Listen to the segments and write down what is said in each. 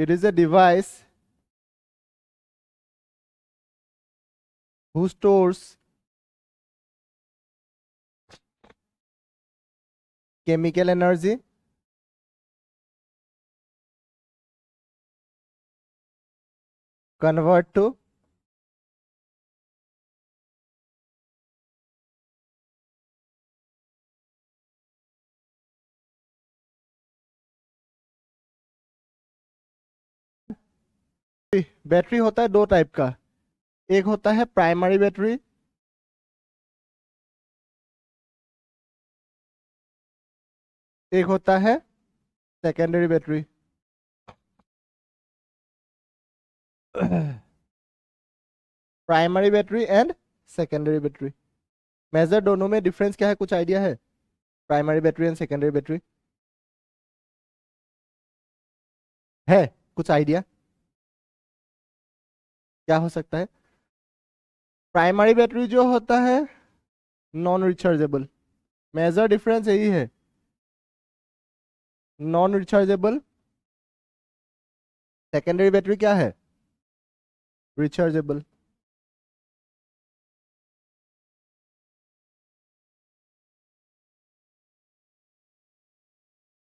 It is a device who stores chemical energy convert to battery होता है दो type का। एक होता है प्राइमरी बैटरी, एक होता है secondary battery. Primary battery and secondary battery, major दोनों में डिफरेंस क्या है, कुछ आइडिया है? Primary battery and secondary battery है कुछ आइडिया क्या हो सकता है? प्राइमरी बैटरी जो होता है नॉन रिचार्जेबल, मेजर डिफरेंस यही है, नॉन रिचार्जेबल। सेकेंडरी बैटरी क्या है? रिचार्जेबल।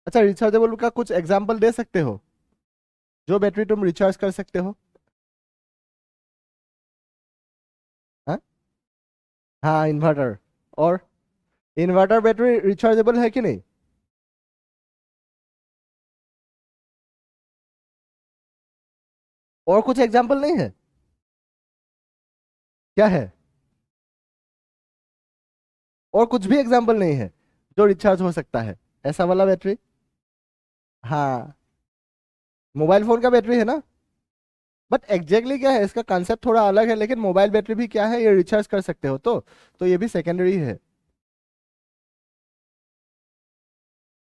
अच्छा, रिचार्जेबल का कुछ एग्जांपल दे सकते हो जो बैटरी तुम रिचार्ज कर सकते हो? हाँ हाँ, इन्वर्टर। और इन्वर्टर बैटरी रिचार्जेबल है कि नहीं? और कुछ एग्जांपल नहीं है? क्या है? और कुछ भी एग्जांपल नहीं है जो रिचार्ज हो सकता है ऐसा वाला बैटरी? हाँ, मोबाइल फोन का बैटरी है ना। बट एग्जैक्टली क्या है, इसका कॉन्सेप्ट थोड़ा अलग है, लेकिन मोबाइल बैटरी भी क्या है, ये रिचार्ज कर सकते हो तो ये भी सेकेंडरी है।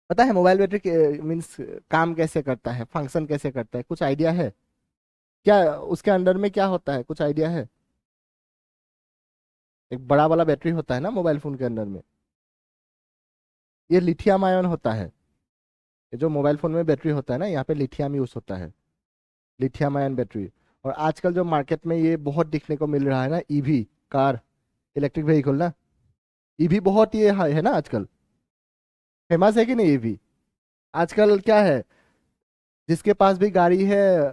पता है मोबाइल बैटरी मीन्स काम कैसे करता है, फंक्शन कैसे करता है, कुछ आइडिया है क्या? उसके अंदर में क्या होता है, कुछ आइडिया है? एक बड़ा वाला बैटरी होता है ना मोबाइल फोन के अंदर में, ये लिथियम आयन होता है। ये जो मोबाइल फोन में बैटरी होता है ना, यहाँ पे लिथियम यूज होता है, लिथियम आयन बैटरी। और आजकल जो मार्केट में ये बहुत दिखने को मिल रहा है ना, ईवी कार, इलेक्ट्रिक व्हीकल ना, ईवी बहुत ये है ना आजकल, फेमस है कि नहीं ईवी? आजकल क्या है, जिसके पास भी गाड़ी है,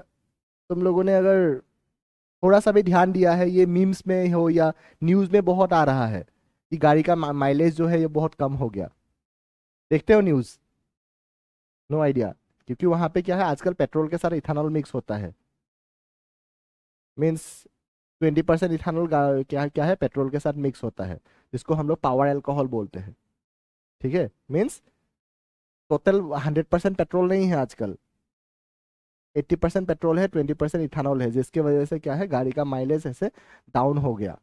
तुम लोगों ने अगर थोड़ा सा भी ध्यान दिया है, ये मीम्स में हो या न्यूज में बहुत आ रहा है कि गाड़ी का माइलेज जो है ये बहुत कम हो गया। देखते हो न्यूज? नो आइडिया, क्योंकि वहां पे क्या है, आजकल पेट्रोल के साथ इथानॉल मिक्स होता है। मीन्स 20% इथानॉल क्या क्या है, पेट्रोल के साथ मिक्स होता है, जिसको हम लोग पावर अल्कोहल बोलते हैं। ठीक है, मीन्स टोटल 100% पेट्रोल नहीं है आजकल, 80% पेट्रोल है, 20% इथानॉल है, जिसकी वजह से क्या है, गाड़ी का माइलेज ऐसे डाउन हो गया।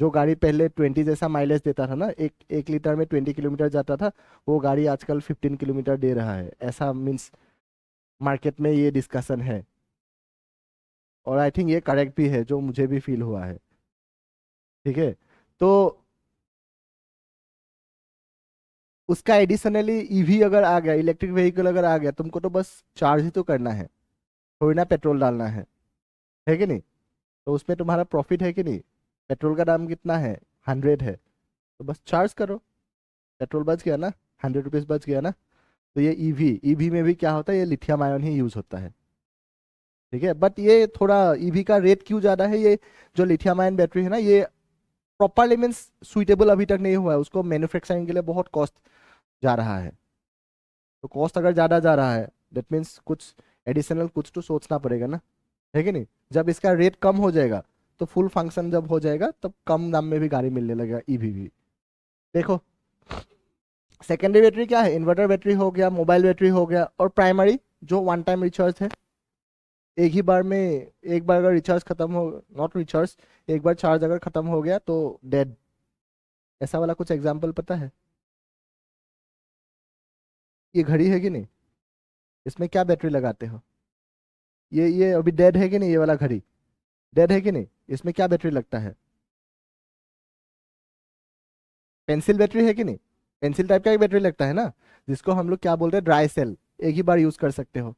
जो गाड़ी पहले 20 जैसा माइलेज देता था ना, एक एक लीटर में 20 किलोमीटर जाता था, वो गाड़ी आजकल 15 किलोमीटर दे रहा है, ऐसा मीन्स मार्केट में ये डिस्कशन है। और आई थिंक ये करेक्ट भी है, जो मुझे भी फील हुआ है। ठीक है, तो उसका एडिशनली ईवी अगर आ गया, इलेक्ट्रिक व्हीकल अगर आ गया, तुमको तो बस चार्ज ही तो करना है, थोड़ी ना पेट्रोल डालना है कि नहीं? तो उसमें तुम्हारा प्रॉफिट है कि नहीं? पेट्रोल का दाम कितना है, 100 है, तो बस चार्ज करो, पेट्रोल बच गया ना, 100 रुपीज बच गया ना। तो ये ईवी, ईवी में भी क्या होता है, ये लिथियम आयन ही यूज होता है। ठीक है, बट ये थोड़ा ईवी का रेट क्यों ज्यादा है, ये जो लिथियम आयन बैटरी है ना, ये प्रॉपरली मीन्स सुइटेबल अभी तक नहीं हुआ है, उसको मैन्युफैक्चरिंग के लिए बहुत कॉस्ट जा रहा है। तो कॉस्ट अगर ज्यादा जा रहा है, दैट मीन्स कुछ एडिशनल कुछ तो सोचना पड़ेगा ना, है कि नहीं? जब इसका रेट कम हो जाएगा, तो फुल फंक्शन जब हो जाएगा, तब कम दाम में भी गाड़ी मिलने लगेगा ईवी भी। देखो, सेकेंडरी बैटरी क्या है, इन्वर्टर बैटरी हो गया, मोबाइल बैटरी हो गया, और प्राइमरी जो वन टाइम रिचार्ज है, एक ही बार में, एक बार अगर रिचार्ज खत्म हो, नॉट रिचार्ज, एक बार चार्ज अगर खत्म हो गया तो डेड, ऐसा वाला कुछ एग्जांपल पता है? ये घड़ी है कि नहीं, इसमें क्या बैटरी लगाते हो? ये अभी डेड है कि नहीं, ये वाला घड़ी डेड है कि नहीं, इसमें क्या बैटरी लगता है? पेंसिल बैटरी है कि नहीं? पेंसिल टाइप का एक बैटरी लगता है ना, जिसको हम लोग क्या बोलते हैं, ड्राई सेल, एक ही बार यूज कर सकते हो।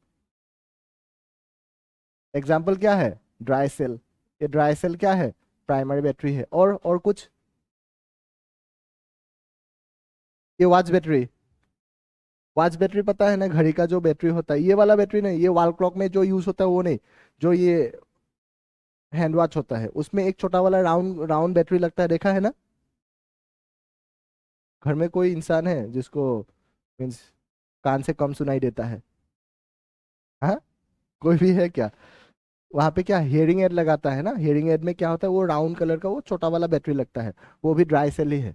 एग्जाम्पल क्या है, ड्राई सेल। ये ड्राई सेल क्या है, प्राइमरी बैटरी है। और कुछ, ये वॉच बैटरी। वॉच बैटरी पता है ना, घड़ी का जो बैटरी होता है, ये वाला बैटरी नहीं, ये वॉल क्लॉक में जो यूज होता है वो नहीं, जो ये हैंड वॉच होता है उसमें एक छोटा वाला राउंड राउंड बैटरी लगता है, देखा है ना। घर में कोई इंसान है जिसको मीन्स कान से कम सुनाई देता है? हाँ, कोई भी है क्या? वहां पे क्या हियरिंग एड लगाता है ना, हियरिंग एड में क्या होता है, वो राउंड कलर का वो छोटा वाला बैटरी लगता है, वो भी ड्राई सेल ही है,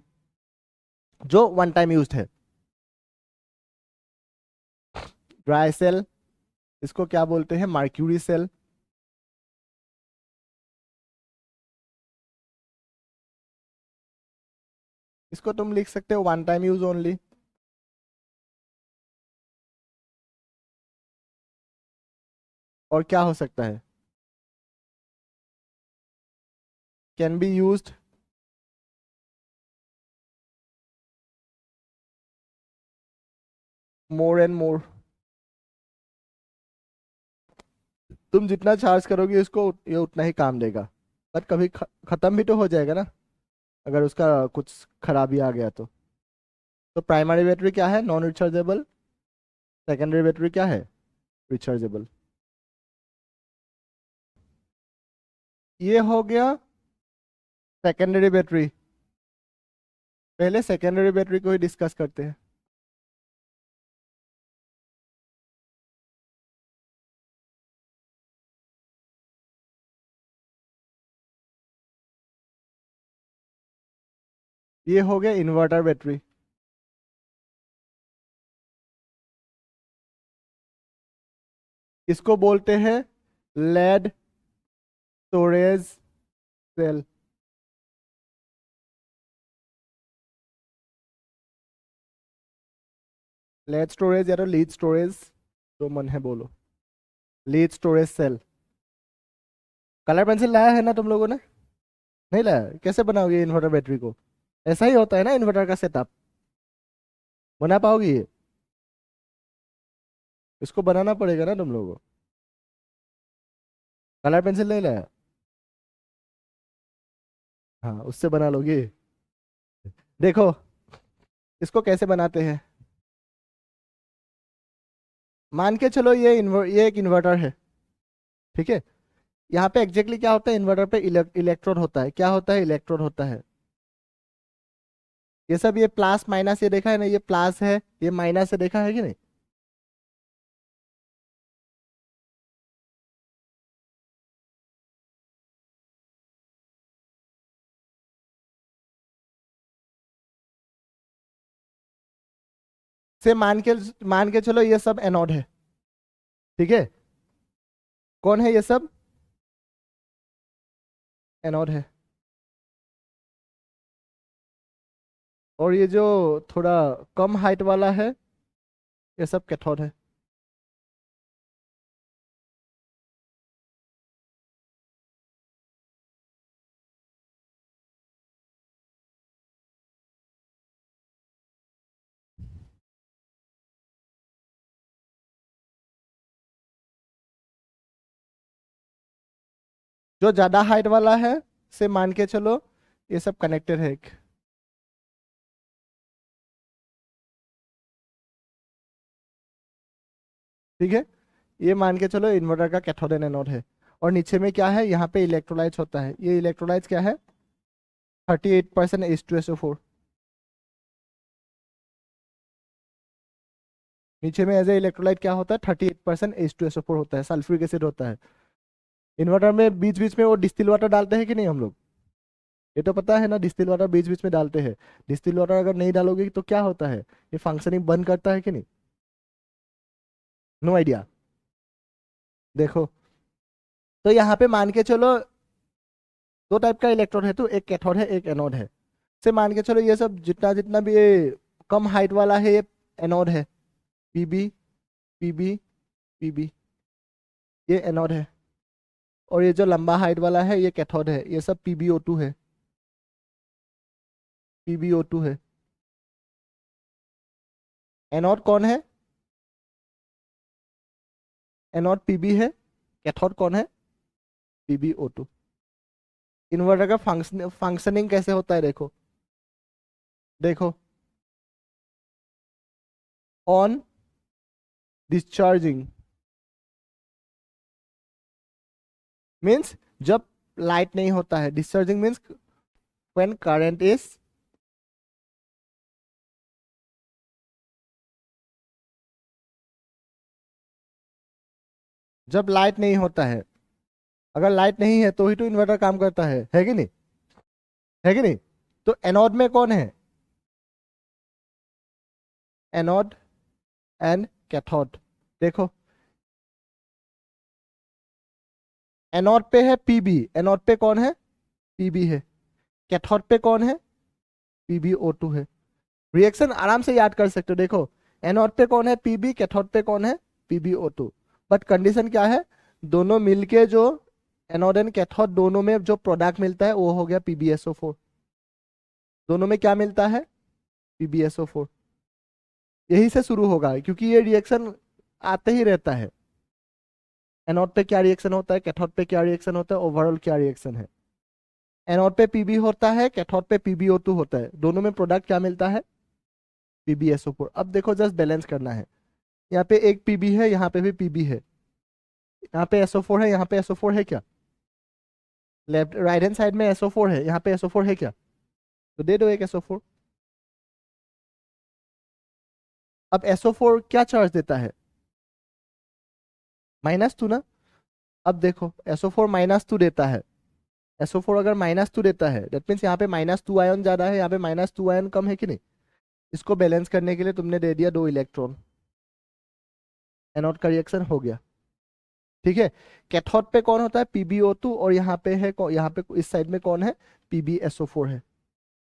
जो वन टाइम यूज है। ड्राई सेल, इसको क्या बोलते हैं, मर्क्यूरी सेल। इसको तुम लिख सकते हो वन टाइम यूज ओनली। और क्या हो सकता है, can be used more and more. तुम जितना चार्ज करोगे इसको ये उतना ही काम देगा, पर कभी खत्म भी तो हो जाएगा ना, अगर उसका कुछ खराबी आ गया तो प्राइमरी बैटरी क्या है, नॉन रिचार्जेबल। सेकेंडरी बैटरी क्या है, रिचार्जेबल। ये हो गया सेकेंडरी बैटरी। पहले सेकेंडरी बैटरी को ही डिस्कस करते हैं। ये हो गया इन्वर्टर बैटरी। इसको बोलते हैं lead storage cell. Lead storage या तो लीड स्टोरेज, जो मन है बोलो। Lead storage cell. Colour pencil लाया है ना तुम लोगों ने? नहीं लाया? कैसे बनाओगे इन्वर्टर बैटरी को? ऐसा ही होता है ना इन्वर्टर का सेटअप, बना पाओगे ये? इसको बनाना पड़ेगा ना तुम लोगों को। कलर पेंसिल नहीं लाया? हाँ, उससे बना लोगे। देखो इसको कैसे बनाते हैं। मान के चलो ये एक इन्वर्टर है, ठीक है। यहाँ पे एग्जैक्टली क्या होता है, इन्वर्टर पे इलेक्ट्रोड होता है। क्या होता है, इलेक्ट्रोड होता है। ये सब, ये प्लस माइनस, ये देखा है ना, ये प्लस है ये माइनस है, देखा है कि नहीं। से मान के चलो ये सब एनोड है, ठीक है। कौन है ये सब, एनोड है। और ये जो थोड़ा कम हाइट वाला है, ये सब कैथोड है। जो ज्यादा हाइट वाला है, से मान के चलो ये सब कनेक्टेड है एक, ठीक है। ये मान के चलो इन्वर्टर का कैथोड एंड एनोड है। और नीचे में क्या है, यहाँ पे इलेक्ट्रोलाइट्स होता है। ये इलेक्ट्रोलाइट्स क्या है, 38% H2SO4। नीचे में एज ए इलेक्ट्रोलाइट क्या होता है, 38% H2SO4 होता है, सल्फ्यूरिक एसिड होता है। इन्वर्टर में बीच बीच में वो डिस्टिल वाटर डालते हैं कि नहीं हम लोग? ये तो पता है ना, डिस्टिल वाटर बीच बीच में डालते हैं। डिस्टिल वाटर अगर नहीं डालोगे तो क्या होता है, ये फंक्शनिंग बंद करता है कि नहीं? No idea. देखो, तो यहाँ पे मान के चलो दो टाइप का इलेक्ट्रोड है, तो एक कैथोड है एक एनोड है। से मान के चलो ये सब जितना जितना भी ये कम हाइट वाला है, ये एनोड है, पीबी पीबी पीबी, ये एनोड है। और ये जो लंबा हाइट वाला है ये कैथोड है, ये सब पीबीओ टू है, पीबीओ टू है। एनोड कौन है, एनोड पीबी है। कैथोड कौन है, PbO2। इन्वर्टर का फंक्शनिंग कैसे होता है, देखो देखो, ऑन डिस्चार्जिंग मीन्स जब लाइट नहीं होता है, discharging means when current is जब लाइट नहीं होता है। अगर लाइट नहीं है तो ही तो इन्वर्टर काम करता है कि नहीं, है कि नहीं। तो एनोड में कौन है, एनोड एंड कैथोड। देखो एनोड पे है पीबी, एनोड पे कौन है, पीबी है। कैथोड पे कौन है, PbO2 है। रिएक्शन आराम से याद कर सकते हो। देखो एनोड पे कौन है, पीबी, कैथोड पे कौन है, PbO2। बट कंडीशन क्या है, दोनों मिलके जो एनोड एंड कैथोड दोनों में जो प्रोडक्ट मिलता है वो हो गया PbSO4। दोनों में क्या मिलता है, PbSO4। यही से शुरू होगा क्योंकि ये रिएक्शन आते ही रहता है। एनोड पे क्या रिएक्शन होता है, कैथोड पे क्या रिएक्शन होता है, ओवरऑल क्या रिएक्शन है। एनोड पे पीबी होता है, कैथोड पे PbO2 होता है, दोनों में प्रोडक्ट क्या मिलता है, PbSO4। अब देखो जस्ट बैलेंस करना है। यहाँ पे एक पीबी है, यहाँ पे भी पीबी है, यहाँ पे SO4 है, यहाँ पे SO4 है क्या, लेफ्ट राइट हैंड साइड में SO4 है, यहाँ पे SO4 है क्या, तो दे दो एक SO4। अब SO4 क्या चार्ज देता है, -2 ना। अब देखो SO4 -2 देता है। SO4 अगर -2 देता है दैट मीन्स यहाँ पे -2 आयन ज्यादा है, यहाँ पे -2 आयन कम है कि नहीं। इसको बैलेंस करने के लिए तुमने दे दिया 2 इलेक्ट्रॉन, एनोड का रिएक्शन हो गया। ठीक है, कैथोड पे कौन होता है, PbO2, और यहाँ पे है यहाँ पे इस साइड में कौन है, PbSO4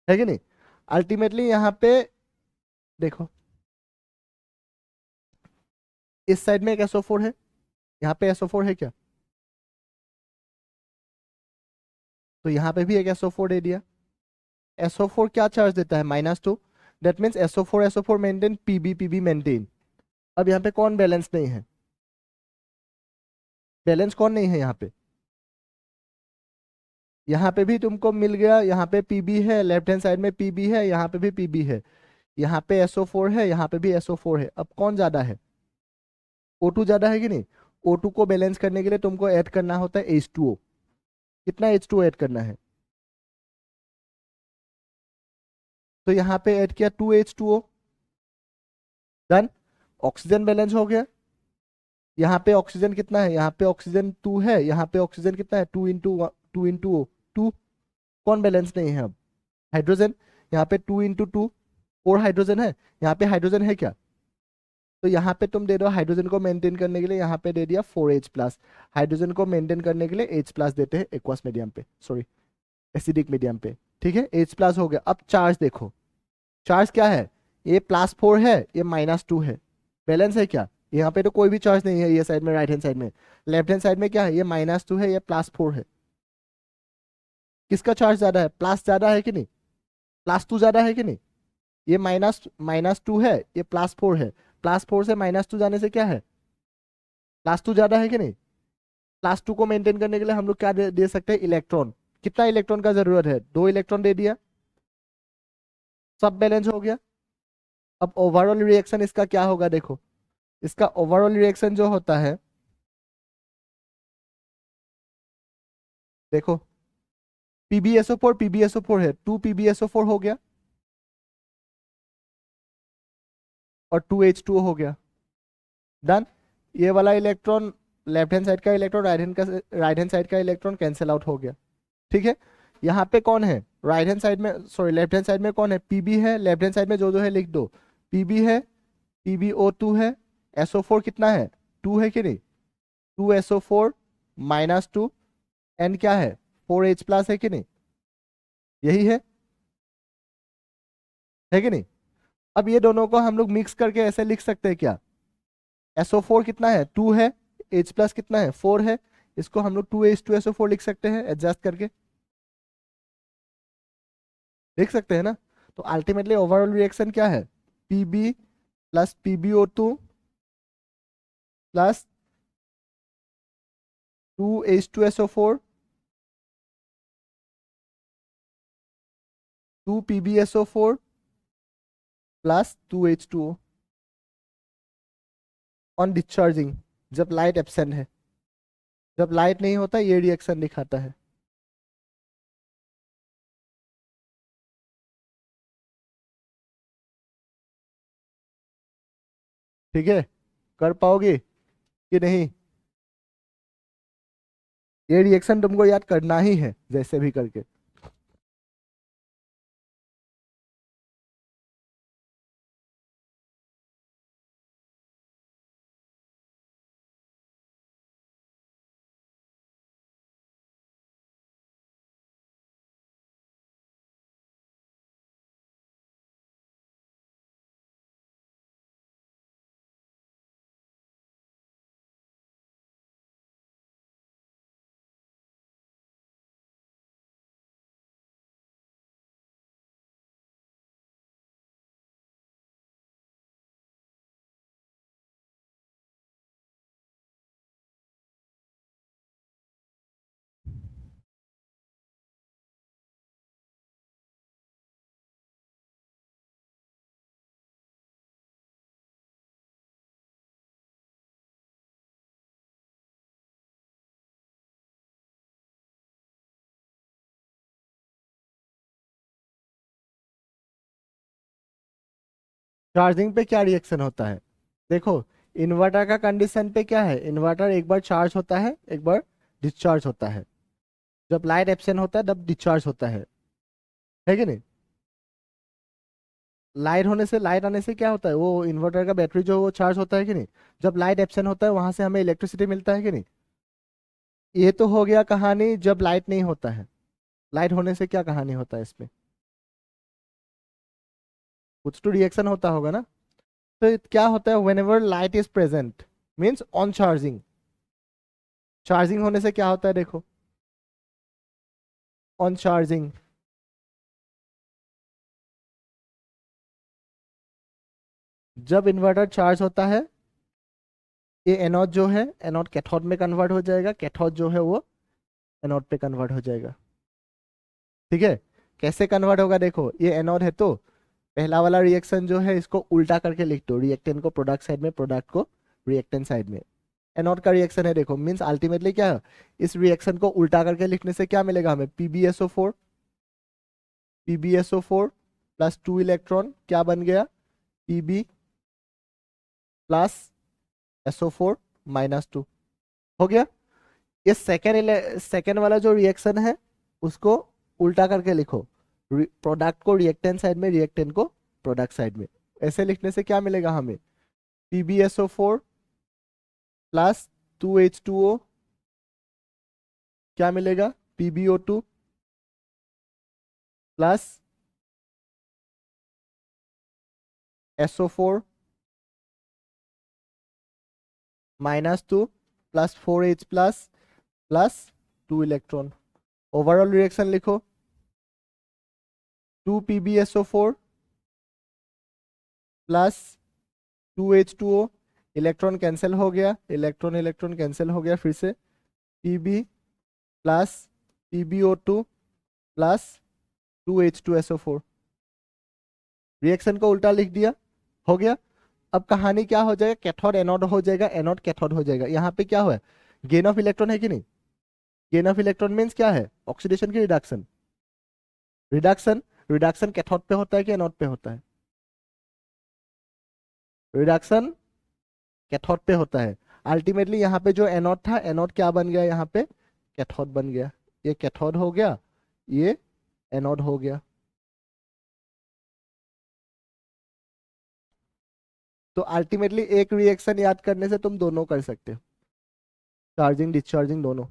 है कि नहीं। अल्टीमेटली यहाँ पे देखो इस साइड में एक SO4 है, यहाँ पे SO4 है क्या, तो यहाँ पे भी एक SO4 दे दिया। SO4 क्या चार्ज देता है, -2। That means SO4 maintain, PbPb maintain. अब यहाँ पे कौन बैलेंस नहीं है, बैलेंस कौन नहीं है यहाँ पे, यहाँ पे भी तुमको मिल गया, यहाँ पे पीबी है, लेफ्ट हैंड साइड में पीबी है, यहाँ पे भी पीबी है, यहाँ पे SO4 है, यहाँ पे भी SO4 है। अब कौन ज्यादा है, O2 ज्यादा है कि नहीं। O2 को बैलेंस करने के लिए तुमको ऐड करना होता है H2O। कितना H2O ऐड करना है, तो यहाँ पे ऐड किया 2H2O, डन। ऑक्सीजन बैलेंस हो गया। यहाँ पे ऑक्सीजन कितना है, यहाँ पे ऑक्सीजन 2 है, यहाँ पे ऑक्सीजन कितना है, 2 इंटू 2। कौन बैलेंस नहीं है अब, हाइड्रोजन। यहाँ पे 2 इंटू 2, 4 हाइड्रोजन है, यहाँ पे हाइड्रोजन है क्या, तो यहाँ पे तुम दे दो हाइड्रोजन को मेंटेन करने के लिए, यहाँ पे दे दिया 4H+। हाइड्रोजन को मेंटेन करने के लिए H+ देते हैं एक्वस मीडियम पे, सॉरी एसिडिक मीडियम पे। ठीक है, H+ हो गया। अब चार्ज देखो, चार्ज क्या है, ये +4 है, ये -2 है, बैलेंस है क्या। यहाँ पे तो कोई भी चार्ज नहीं है, ये साइड में राइट हैंड साइड में। लेफ्ट हैंड साइड में क्या है, ये -2 है, ये +4 है। किसका चार्ज ज्यादा है, प्लस ज्यादा है कि नहीं, +2 ज्यादा है कि नहीं। ये -2 है, ये +4 है, +4 से -2 जाने से क्या है, +2 ज्यादा है कि नहीं। +2 को मेंटेन करने के लिए हम लोग क्या दे सकते हैं, इलेक्ट्रॉन। कितना इलेक्ट्रॉन का जरूरत है, 2 इलेक्ट्रॉन दे दिया, सब बैलेंस हो गया। अब ओवरऑल रिएक्शन इसका क्या होगा, देखो इसका ओवरऑल रिएक्शन जो होता है, देखो PbSO4 है, 2 PbSO4 हो गया और 2H2O हो गया, डन। ये वाला इलेक्ट्रॉन लेफ्ट हैंड साइड का इलेक्ट्रॉन राइट हैंड साइड का इलेक्ट्रॉन कैंसिल आउट हो गया। ठीक है, यहाँ पे कौन है, राइट हैंड साइड में, सॉरी लेफ्ट हैंड साइड में कौन है, पीबी है। लेफ्ट हैंड साइड में जो जो है लिख दो, पीबी है, PbO2 है, SO4 कितना है, 2 है कि नहीं, 2SO4 -2, एंड क्या है, 4H+ है कि नहीं, यही है कि नहीं। अब ये दोनों को हम लोग मिक्स करके ऐसे लिख सकते हैं क्या, SO4 कितना है, 2 है, H+ कितना है, 4 है, इसको हम लोग 2H2SO4 लिख सकते हैं एडजस्ट करके, लिख सकते हैं ना। तो अल्टीमेटली ओवरऑल रिएक्शन क्या है, Pb + PbO2 + 2H2SO4 2 PbSO4 plus 2H2O on discharging, जब लाइट एब्सेंट है। जब लाइट नहीं होता ये रिएक्शन दिखाता है। ठीक है, कर पाओगे कि नहीं? ये रिएक्शन तुमको याद करना ही है जैसे भी करके। चार्जिंग पे क्या रिएक्शन होता है? देखो, इन्वर्टर का कंडीशन पे क्या है, इन्वर्टर एक बार चार्ज होता है एक बार डिस्चार्ज होता है। जब लाइट एब्सेंट होता है तब डिस्चार्ज होता है कि नहीं? लाइट होने से, लाइट आने से क्या होता है, वो इन्वर्टर का बैटरी जो वो चार्ज होता है कि नहीं? जब लाइट एब्सेंट होता है वहां से हमें इलेक्ट्रिसिटी मिलता है कि नहीं? ये तो हो गया कहानी जब लाइट नहीं होता है। लाइट होने से क्या कहानी होता है इसमें? कुछ तो रिएक्शन होता होगा ना। तो क्या होता है, when ever light is present means on charging. Charging होने से क्या होता है देखो, ऑन चार्जिंग जब इन्वर्टर चार्ज होता है, ये एनोड जो है, एनोड कैथोड में कन्वर्ट हो जाएगा, कैथोड जो है वो एनोड पे कन्वर्ट हो जाएगा। ठीक है, कैसे कन्वर्ट होगा देखो, ये एनोड है तो पहला वाला रिएक्शन जो है इसको उल्टा करके लिख दो, रिएक्टेंट को प्रोडक्ट साइड में, प्रोडक्ट को रिएक्टेंट साइड में। एनोड का रिएक्शन है देखो, मींस अल्टीमेटली क्या है, इस रिएक्शन को उल्टा करके लिखने से क्या मिलेगा हमें, PbSO4, PbSO4 प्लस 2 इलेक्ट्रॉन क्या बन गया, Pb प्लस SO4 -2 हो गया। ये सेकेंड वाला जो रिएक्शन है उसको उल्टा करके लिखो, प्रोडक्ट को रिएक्टेंट साइड में, रिएक्टेंट को प्रोडक्ट साइड में। ऐसे लिखने से क्या मिलेगा हमें, PbSO4 प्लस 2H2O क्या मिलेगा, PbO2 plus SO4 -2 plus 4H plus plus 2 electron. Overall reaction लिखो, 2 PbSO4 plus 2H2O, electron cancel हो गया, इलेक्ट्रॉन इलेक्ट्रॉन कैंसिल हो गया फिर से, Pb plus PbO2 plus 2H2SO4। Reaction को उल्टा लिख दिया, हो गया। अब कहानी क्या हो जाएगा, कैथोड एनोड हो जाएगा, एनोड कैथोड हो जाएगा। यहाँ पे क्या हुआ है, गेन ऑफ इलेक्ट्रॉन है कि नहीं? गेन ऑफ इलेक्ट्रॉन मीन्स क्या है, ऑक्सीडेशन की रिडक्शन। रिडक्शन, रिडक्शन कैथोड पे होता है कि एनोड पे होता है? रिडक्शन कैथोड पे होता है। अल्टीमेटली यहाँ पे जो एनोड था, एनोड क्या बन गया, यहाँ पे कैथोड बन गया। ये कैथोड हो गया, ये एनोड हो गया। तो अल्टीमेटली एक रिएक्शन याद करने से तुम दोनों कर सकते हो, चार्जिंग डिस्चार्जिंग दोनों।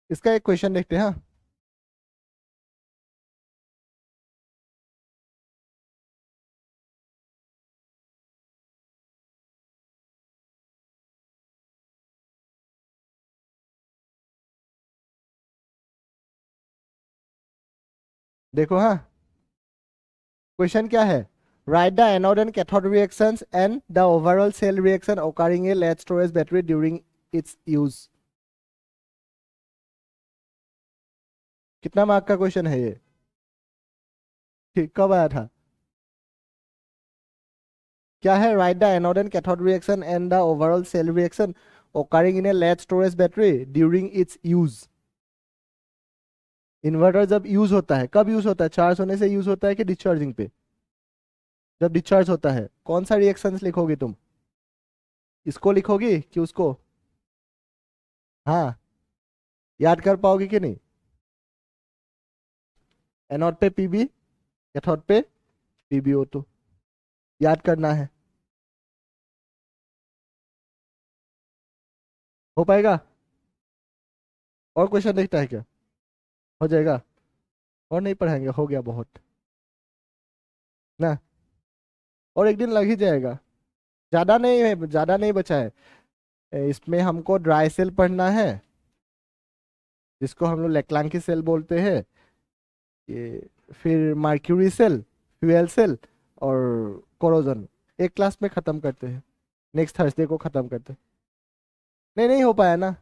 इसका एक क्वेश्चन देखते हैं। हाँ, देखो। हाँ, क्वेश्चन क्या है? Write the anode and cathode reactions and the overall cell reaction occurring in lead storage battery during its use. कितना मार्क का क्वेश्चन है ये? ठीक, कब आया था? क्या है? Write the anode and cathode reaction and the overall cell reaction occurring in a lead storage battery during its use। Inverter जब यूज होता है, कब यूज होता है? चार्ज होने से यूज होता है कि डिस्चार्जिंग पे? जब डिस्चार्ज होता है। कौन सा रिएक्शंस लिखोगी तुम? इसको लिखोगी कि उसको? हाँ, याद कर पाओगी कि नहीं? एनोड पे पीबी, कैथोड पे पीबीओ2, याद करना है। हो पाएगा? और क्वेश्चन देखता है क्या? हो जाएगा? और नहीं पढ़ाएंगे, हो गया बहुत ना। और एक दिन लग ही जाएगा। ज्यादा नहीं है, ज्यादा नहीं बचा है। इसमें हमको ड्राई सेल पढ़ना है, जिसको हम लोग लेक्लांकी सेल बोलते हैं। ये फिर मर्क्यूरी सेल, फ्यूएल सेल और कोरोजन एक क्लास में खत्म करते हैं। नेक्स्ट थर्सडे को खत्म करते हैं। नहीं, नहीं हो पाया ना।